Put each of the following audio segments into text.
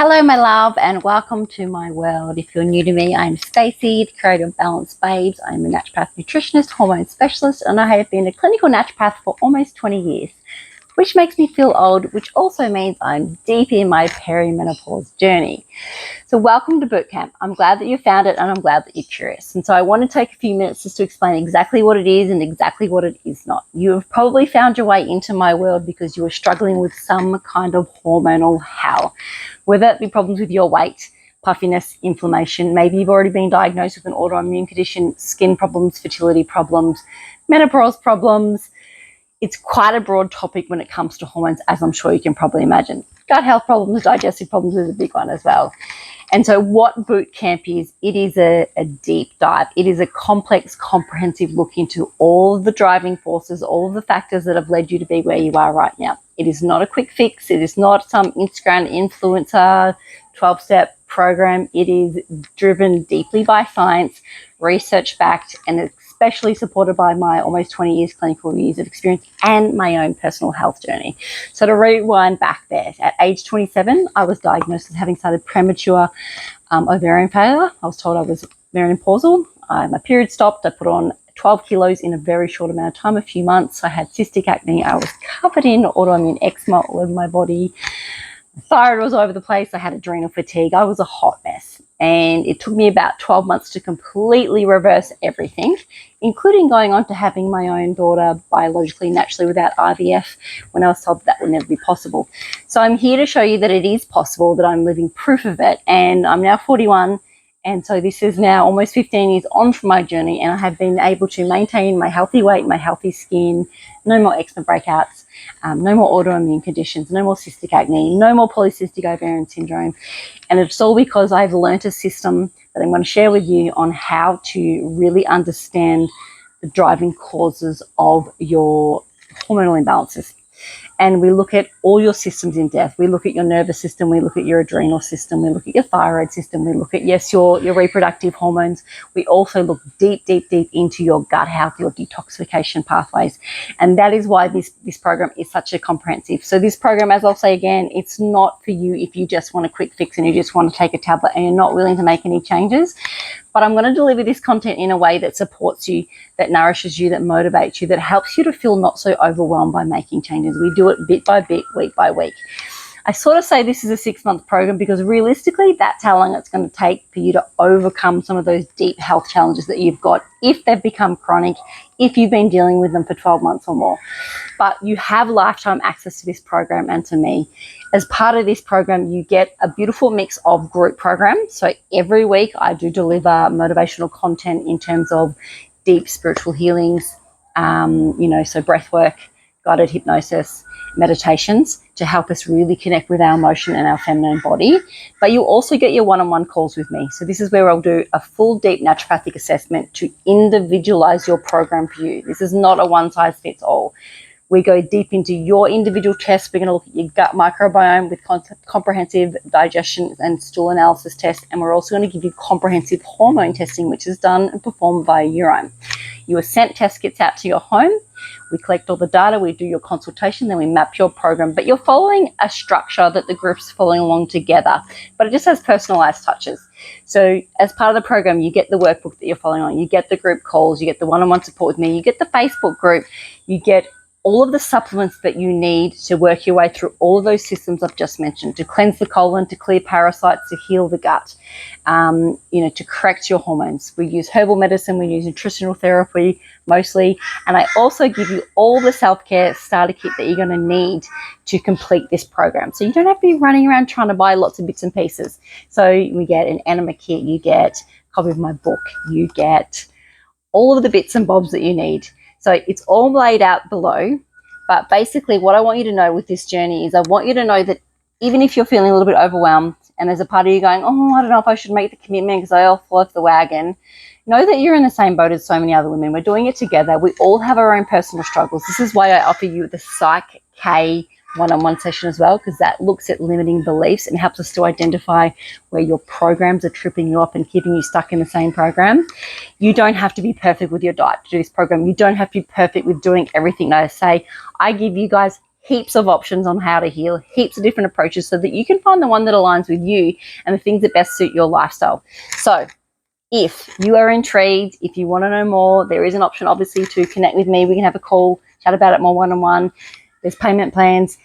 Hello, my love, and welcome to my world. If you're new to me, I'm Stacey, the creator of Balanced Babes. I'm a naturopath nutritionist, hormone specialist, and I have been a clinical naturopath for almost 20 years, which makes me feel old, which also means I'm deep in my perimenopause journey. So welcome to Bootcamp. I'm glad that you found it, and I'm glad that you're curious. And so I want to take a few minutes just to explain exactly what it is and exactly what it is not. You have probably found your way into my world because you were struggling with some kind of hormonal hell, whether it be problems with your weight, puffiness, inflammation. Maybe you've already been diagnosed with an autoimmune condition, skin problems, fertility problems, menopause problems. It's quite a broad topic when it comes to hormones, as I'm sure you can probably imagine. Gut health problems, digestive problems is a big one as well. And so what Bootcamp is, it is a deep dive. It is a complex, comprehensive look into all of the driving forces, all of the factors that have led you to be where you are right now. It is not a quick fix. It is not some Instagram influencer 12-step program. It is driven deeply by science, research-backed, and especially supported by my almost 20 years clinical years of experience and my own personal health journey. So to rewind back there, at age 27, I was diagnosed as having started premature ovarian failure. I was told I was menopausal. My period stopped. I put on 12 kilos in a very short amount of time, a few months. I had cystic acne. I was covered in autoimmune eczema all over my body. My thyroid was all over the place. I had adrenal fatigue. I was a hot mess. And it took me about 12 months to completely reverse everything, including going on to having my own daughter biologically, naturally, without IVF, when I was told that would never be possible. So I'm here to show you that it is possible, that I'm living proof of it. And I'm now 41. And so this is now almost 15 years on from my journey, and I have been able to maintain my healthy weight, my healthy skin, no more eczema breakouts, no more autoimmune conditions, no more cystic acne, no more polycystic ovarian syndrome. And it's all because I've learnt a system that I'm going to share with you on how to really understand the driving causes of your hormonal imbalances. And we look at all your systems in depth. We look at your nervous system. We look at your adrenal system. We look at your thyroid system. We look at, yes, your reproductive hormones. We also look deep into your gut health, your detoxification pathways. And that is why this program is such a comprehensive. So this program, as I'll say again, it's not for you if you just want a quick fix and you just want to take a tablet and you're not willing to make any changes. But I'm going to deliver this content in a way that supports you, that nourishes you, that motivates you, that helps you to feel not so overwhelmed by making changes. We do it bit by bit, week by week. I sort of say this is a 6-month program because realistically, that's how long it's going to take for you to overcome some of those deep health challenges that you've got if they've become chronic, if you've been dealing with them for 12 months or more. But you have lifetime access to this program and to me. As part of this program, you get a beautiful mix of group programs. So every week I do deliver motivational content in terms of deep spiritual healings, so breath work, guided hypnosis, meditations to help us really connect with our emotion and our feminine body. But you also get your one-on-one calls with me. So this is where I'll do a full deep naturopathic assessment to individualize your program for you. This is not a one-size-fits-all. We go deep into your individual tests. We're going to look at your gut microbiome with comprehensive digestion and stool analysis tests. And we're also going to give you comprehensive hormone testing, which is done and performed via urine. Your scent test gets out to your home. We collect all the data. We do your consultation. Then we map your program. But you're following a structure that the group's following along together. But it just has personalized touches. So as part of the program, you get the workbook that you're following on. You get the group calls. You get the one-on-one support with me. You get the Facebook group. You get all of the supplements that you need to work your way through all of those systems I've just mentioned, to cleanse the colon, to clear parasites, to heal the gut, to correct your hormones. We use herbal medicine, we use nutritional therapy mostly, and I also give you all the self-care starter kit that you're going to need to complete this program. So you don't have to be running around trying to buy lots of bits and pieces. So we get an enema kit, you get a copy of my book, you get all of the bits and bobs that you need. So it's all laid out below, but basically what I want you to know with this journey is I want you to know that even if you're feeling a little bit overwhelmed and there's a part of you going, oh, I don't know if I should make the commitment because I'll fall off the wagon, know that you're in the same boat as so many other women. We're doing it together. We all have our own personal struggles. This is why I offer you the Psych K one-on-one session as well, because that looks at limiting beliefs and helps us to identify where your programs are tripping you up and keeping you stuck in the same program. You don't have to be perfect with your diet to do this program. You don't have to be perfect with doing everything that I say. I give you guys heaps of options on how to heal, heaps of different approaches so that you can find the one that aligns with you and the things that best suit your lifestyle. So if you are intrigued, if you want to know more, there is an option obviously to connect with me. We can have a call, chat about it more one-on-one. There's payment plans.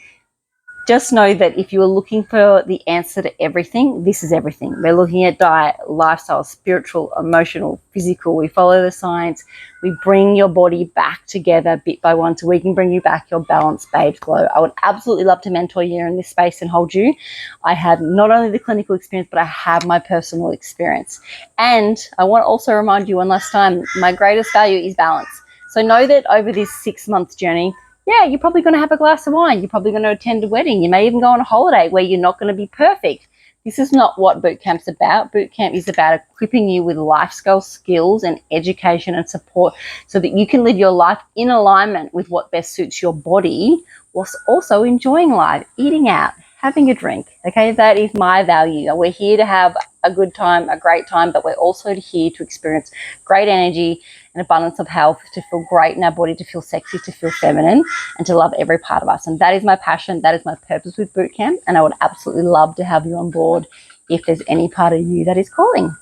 Just know that if you are looking for the answer to everything, this is everything. We're looking at diet, lifestyle, spiritual, emotional, physical. We follow the science. We bring your body back together bit by one so we can bring you back your balanced babes glow. I would absolutely love to mentor you in this space and hold you. I have not only the clinical experience, but I have my personal experience. And I want to also remind you one last time, my greatest value is balance. So know that over this 6-month journey, yeah, you're probably going to have a glass of wine. You're probably going to attend a wedding. You may even go on a holiday where you're not going to be perfect. This is not what boot camp's about. Boot camp is about equipping you with life skills and education and support so that you can live your life in alignment with what best suits your body, whilst also enjoying life, eating out, having a drink. Okay, that is my value. We're here to have a good time, a great time, but we're also here to experience great energy and abundance of health, to feel great in our body, to feel sexy, to feel feminine, and to love every part of us. And that is my passion. That is my purpose with bootcamp. And I would absolutely love to have you on board if there's any part of you that is calling.